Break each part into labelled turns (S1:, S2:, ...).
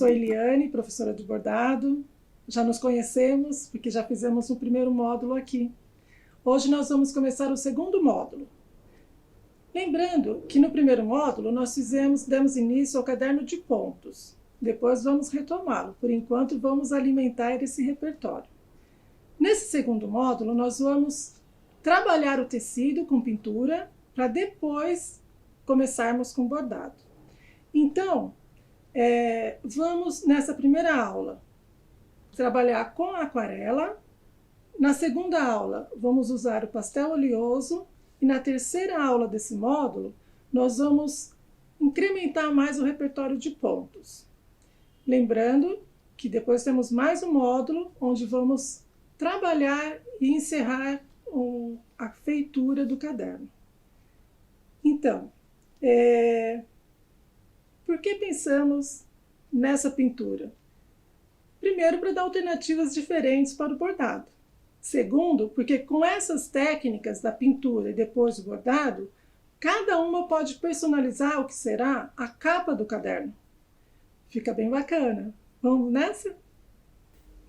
S1: sou Eliane, professora de bordado. Já nos conhecemos, porque já fizemos o primeiro módulo aqui. Hoje nós vamos começar o segundo módulo. Lembrando que no primeiro módulo nós demos início ao caderno de pontos. Depois vamos retomá-lo. Por enquanto vamos alimentar esse repertório. Nesse segundo módulo nós vamos trabalhar o tecido com pintura para depois começarmos com bordado. Então, vamos nessa primeira aula trabalhar com a aquarela. Na segunda aula vamos usar o pastel oleoso e na terceira aula desse módulo nós vamos incrementar mais o repertório de pontos. Lembrando que depois temos mais um módulo onde vamos trabalhar e encerrar a feitura do caderno. Então, por que pensamos nessa pintura? Primeiro, para dar alternativas diferentes para o bordado. Segundo, porque com essas técnicas da pintura e depois do bordado, cada uma pode personalizar o que será a capa do caderno. Fica bem bacana. Vamos nessa?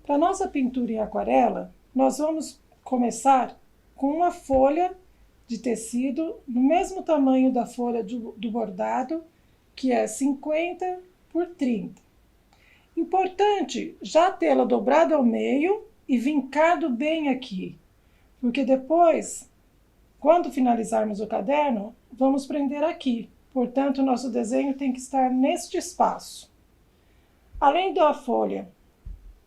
S1: Para a nossa pintura em aquarela, nós vamos começar com uma folha de tecido no mesmo tamanho da folha do bordado, que é 50 por 30. Importante já tê-la dobrada ao meio e vincado bem aqui, porque depois, quando finalizarmos o caderno, vamos prender aqui. Portanto, o nosso desenho tem que estar neste espaço. Além da folha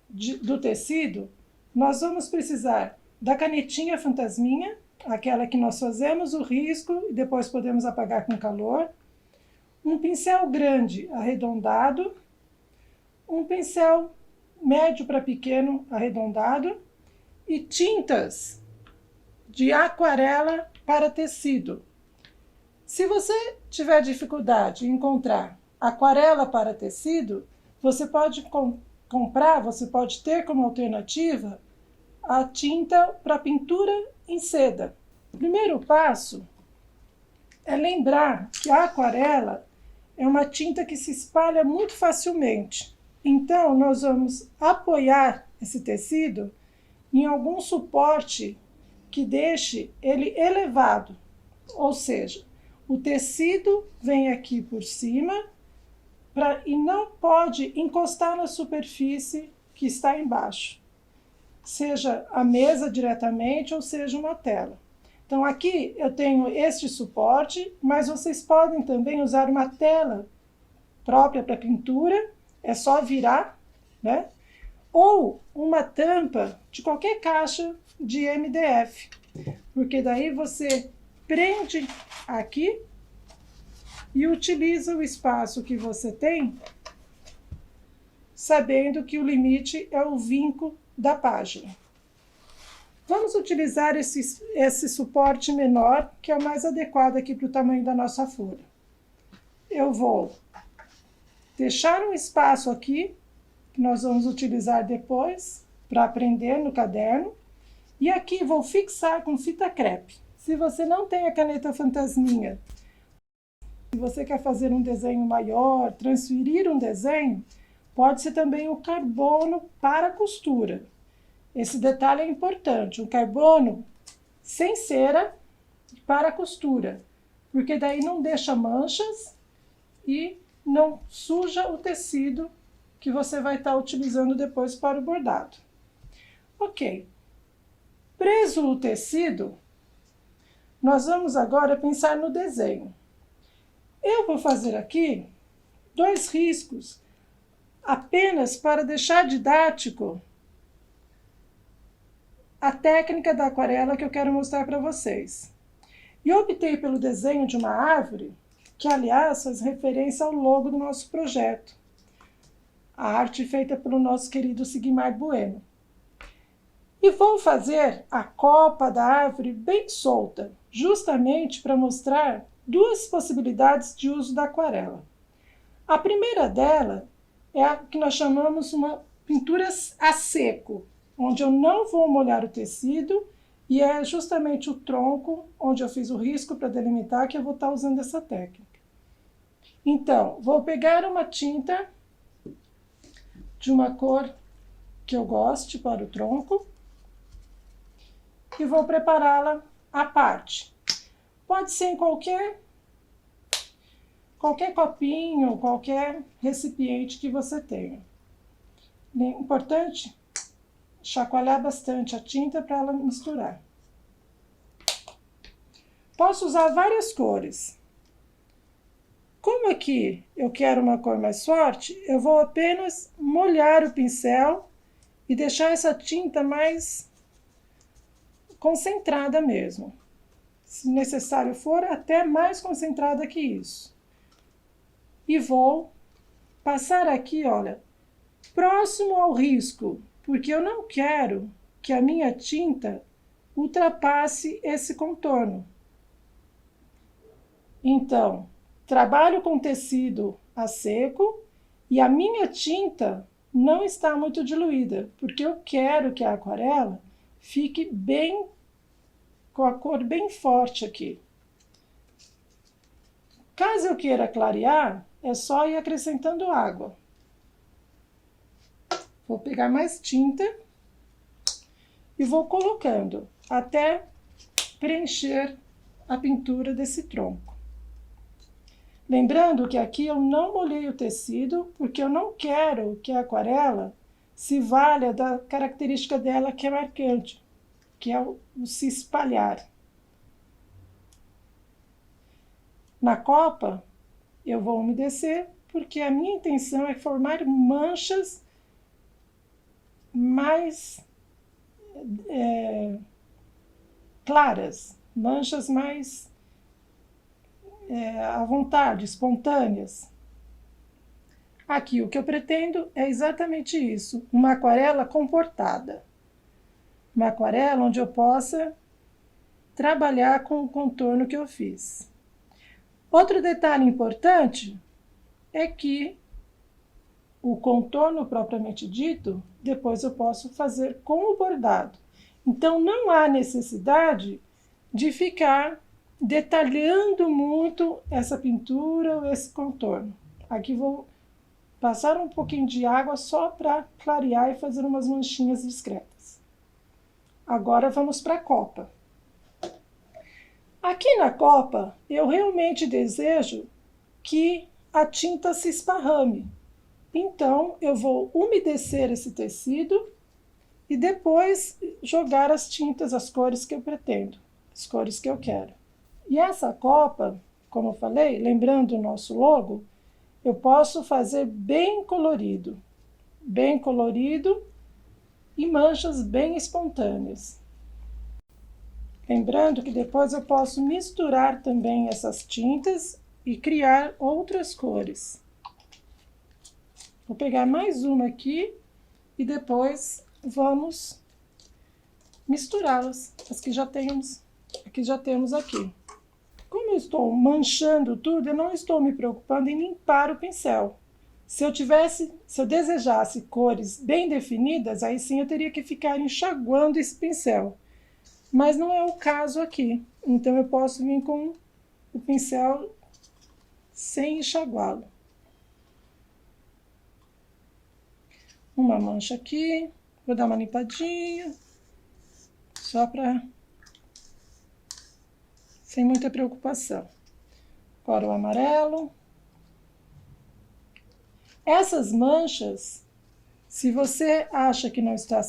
S1: do tecido, nós vamos precisar da canetinha fantasminha, aquela que nós fazemos o risco e depois podemos apagar com calor, um pincel grande arredondado, um pincel médio para pequeno arredondado e tintas de aquarela para tecido. Se você tiver dificuldade em encontrar aquarela para tecido, você pode comprar, você pode ter como alternativa a tinta para pintura em seda. O primeiro passo é lembrar que a aquarela é uma tinta que se espalha muito facilmente. Então, nós vamos apoiar esse tecido em algum suporte que deixe ele elevado. Ou seja, o tecido vem aqui por cima e não pode encostar na superfície que está embaixo. Seja a mesa diretamente ou seja uma tela. Então aqui eu tenho este suporte, mas vocês podem também usar uma tela própria para pintura, é só virar, né? Ou uma tampa de qualquer caixa de MDF, porque daí você prende aqui e utiliza o espaço que você tem, sabendo que o limite é o vinco da página. Vamos utilizar esse suporte menor, que é o mais adequado aqui para o tamanho da nossa folha. Eu vou deixar um espaço aqui, que nós vamos utilizar depois, para prender no caderno. E aqui vou fixar com fita crepe. Se você não tem a caneta fantasminha, se você quer fazer um desenho maior, transferir um desenho, pode ser também o carbono para costura. Esse detalhe é importante, o carbono sem cera para costura, porque daí não deixa manchas e não suja o tecido que você vai estar utilizando depois para o bordado. Ok. Preso o tecido, nós vamos agora pensar no desenho. Eu vou fazer aqui 2 riscos, apenas para deixar didático a técnica da aquarela que eu quero mostrar para vocês. E optei pelo desenho de uma árvore, que aliás faz referência ao logo do nosso projeto. A arte feita pelo nosso querido Sigmar Bueno. E vou fazer a copa da árvore bem solta, justamente para mostrar 2 possibilidades de uso da aquarela. A primeira dela é a que nós chamamos uma pintura a seco, onde eu não vou molhar o tecido e é justamente o tronco onde eu fiz o risco para delimitar que eu vou estar usando essa técnica. Então, vou pegar uma tinta de uma cor que eu goste para o tronco e vou prepará-la à parte. Pode ser em qualquer copinho, qualquer recipiente que você tenha. É importante chacoalhar bastante a tinta para ela misturar. Posso usar várias cores. Como aqui eu quero uma cor mais forte, eu vou apenas molhar o pincel e deixar essa tinta mais concentrada mesmo. Se necessário for, até mais concentrada que isso. E vou passar aqui, olha, próximo ao risco, porque eu não quero que a minha tinta ultrapasse esse contorno. Então, trabalho com tecido a seco e a minha tinta não está muito diluída, porque eu quero que a aquarela fique bem, com a cor bem forte aqui. Caso eu queira clarear, é só ir acrescentando água. Vou pegar mais tinta e vou colocando até preencher a pintura desse tronco. Lembrando que aqui eu não molhei o tecido, porque eu não quero que a aquarela se valha da característica dela que é marcante, que é o se espalhar. Na copa, eu vou umedecer, porque a minha intenção é formar manchas mais claras, manchas mais à vontade, espontâneas. Aqui o que eu pretendo é exatamente isso, uma aquarela comportada. Uma aquarela onde eu possa trabalhar com o contorno que eu fiz. Outro detalhe importante é que o contorno propriamente dito, depois eu posso fazer com o bordado. Então, não há necessidade de ficar detalhando muito essa pintura ou esse contorno. Aqui vou passar um pouquinho de água só para clarear e fazer umas manchinhas discretas. Agora vamos para a copa. Aqui na copa, eu realmente desejo que a tinta se esparrame. Então, eu vou umedecer esse tecido e depois jogar as tintas, as cores que eu pretendo, as cores que eu quero. E essa copa, como eu falei, lembrando o nosso logo, eu posso fazer bem colorido e manchas bem espontâneas. Lembrando que depois eu posso misturar também essas tintas e criar outras cores. Vou pegar mais uma aqui e depois vamos misturá-las, as que já temos aqui. Como eu estou manchando tudo, eu não estou me preocupando em limpar o pincel. Se eu desejasse cores bem definidas, aí sim eu teria que ficar enxaguando esse pincel. Mas não é o caso aqui. Então eu posso vir com o pincel sem enxaguá-lo. Uma mancha aqui, vou dar uma limpadinha, só para sem muita preocupação. Agora o amarelo. Essas manchas, se você acha que não está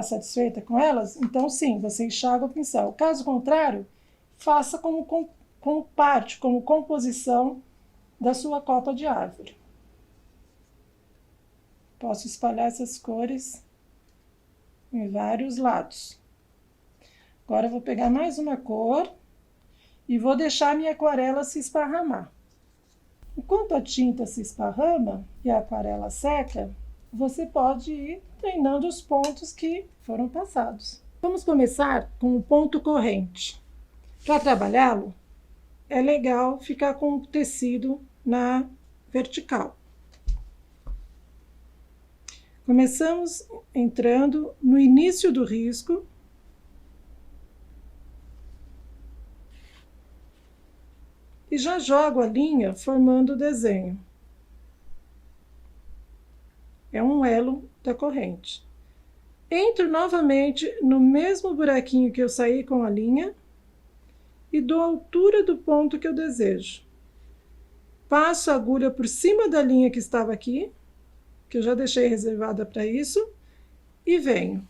S1: satisfeita com elas, então sim, você enxaga o pincel. Caso contrário, faça como composição da sua copa de árvore. Posso espalhar essas cores em vários lados. Agora eu vou pegar mais uma cor e vou deixar a minha aquarela se esparramar. Enquanto a tinta se esparrama e a aquarela seca, você pode ir treinando os pontos que foram passados. Vamos começar com o ponto corrente. Para trabalhá-lo, é legal ficar com o tecido na vertical. Começamos entrando no início do risco. E já jogo a linha formando o desenho. é um elo da corrente. Entro novamente no mesmo buraquinho que eu saí com a linha e dou a altura do ponto que eu desejo. Passo a agulha por cima da linha que estava aqui, que eu já deixei reservada para isso, e venho.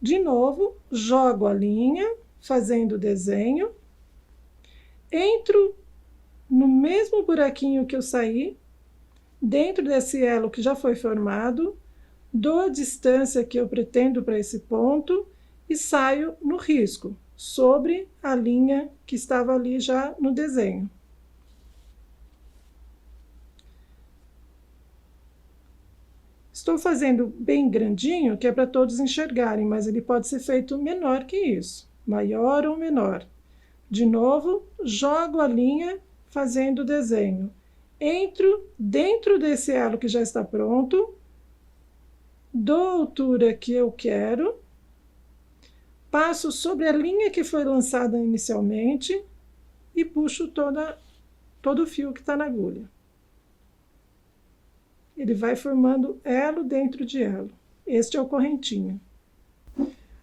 S1: De novo, jogo a linha, fazendo o desenho, entro no mesmo buraquinho que eu saí, dentro desse elo que já foi formado, dou a distância que eu pretendo para esse ponto e saio no risco, sobre a linha que estava ali já no desenho. Estou fazendo bem grandinho, que é para todos enxergarem, mas ele pode ser feito menor que isso, maior ou menor. De novo, jogo a linha fazendo o desenho. Entro dentro desse elo que já está pronto, dou a altura que eu quero, passo sobre a linha que foi lançada inicialmente e puxo todo o fio que está na agulha. Ele vai formando elo dentro de elo. Este é o correntinho.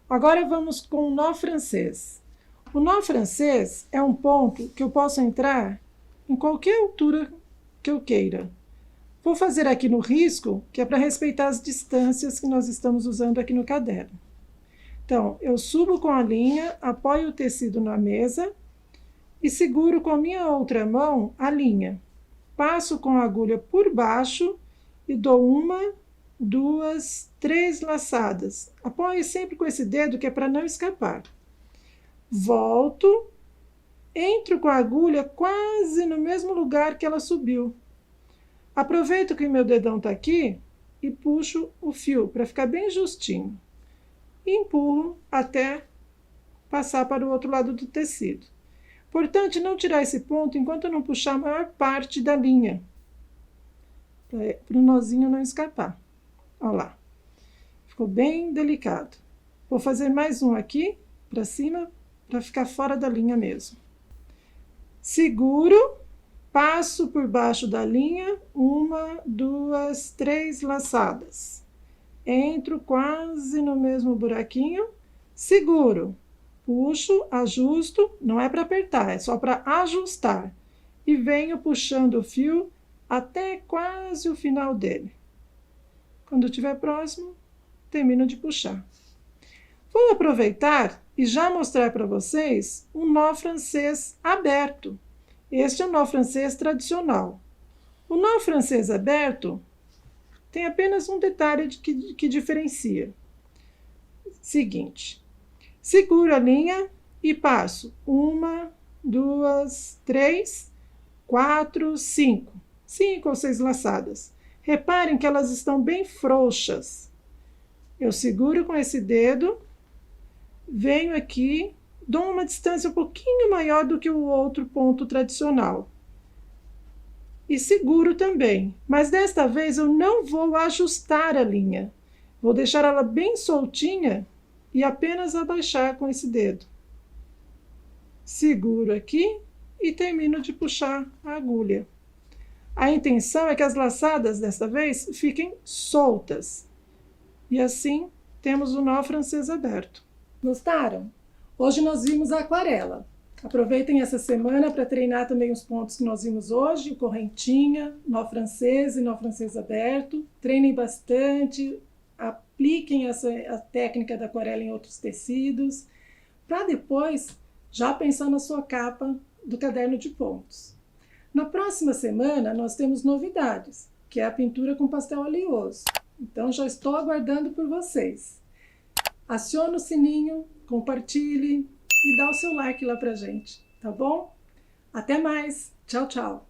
S1: Agora vamos com o nó francês. O nó francês é um ponto que eu posso entrar em qualquer altura que eu queira. Vou fazer aqui no risco, que é para respeitar as distâncias que nós estamos usando aqui no caderno. Então, eu subo com a linha, apoio o tecido na mesa e seguro com a minha outra mão a linha. Passo com a agulha por baixo e dou 1, 2, 3 laçadas. Apoie sempre com esse dedo, que é para não escapar. Volto, entro com a agulha quase no mesmo lugar que ela subiu. Aproveito que o meu dedão está aqui e puxo o fio para ficar bem justinho. E empurro até passar para o outro lado do tecido. Importante não tirar esse ponto enquanto eu não puxar a maior parte da linha, para o nozinho não escapar. Olha lá, ficou bem delicado. Vou fazer mais um aqui, para cima, para ficar fora da linha mesmo. Seguro, passo por baixo da linha, 1, 2, 3 laçadas. Entro quase no mesmo buraquinho, seguro, puxo, ajusto, não é para apertar, é só para ajustar. E venho puxando o fio até quase o final dele. Quando estiver próximo, termino de puxar. Vou aproveitar e já mostrar para vocês um nó francês aberto. Este é o nó francês tradicional. O nó francês aberto tem apenas um detalhe que diferencia. Seguinte, seguro a linha e passo 1, 2, 3, 4, 5. 5 ou 6 laçadas. Reparem que elas estão bem frouxas. Eu seguro com esse dedo, venho aqui, dou uma distância um pouquinho maior do que o outro ponto tradicional. E seguro também, mas desta vez eu não vou ajustar a linha. Vou deixar ela bem soltinha e apenas abaixar com esse dedo. Seguro aqui e termino de puxar a agulha. A intenção é que as laçadas, desta vez, fiquem soltas. E assim, temos o nó francês aberto. Gostaram? Hoje nós vimos a aquarela. Aproveitem essa semana para treinar também os pontos que nós vimos hoje, o correntinha, nó francês e nó francês aberto. Treinem bastante, apliquem a técnica da aquarela em outros tecidos, para depois já pensar na sua capa do caderno de pontos. Na próxima semana, nós temos novidades, que é a pintura com pastel oleoso. Então, já estou aguardando por vocês. Acione o sininho, compartilhe e dá o seu like lá pra gente, tá bom? Até mais! Tchau, tchau!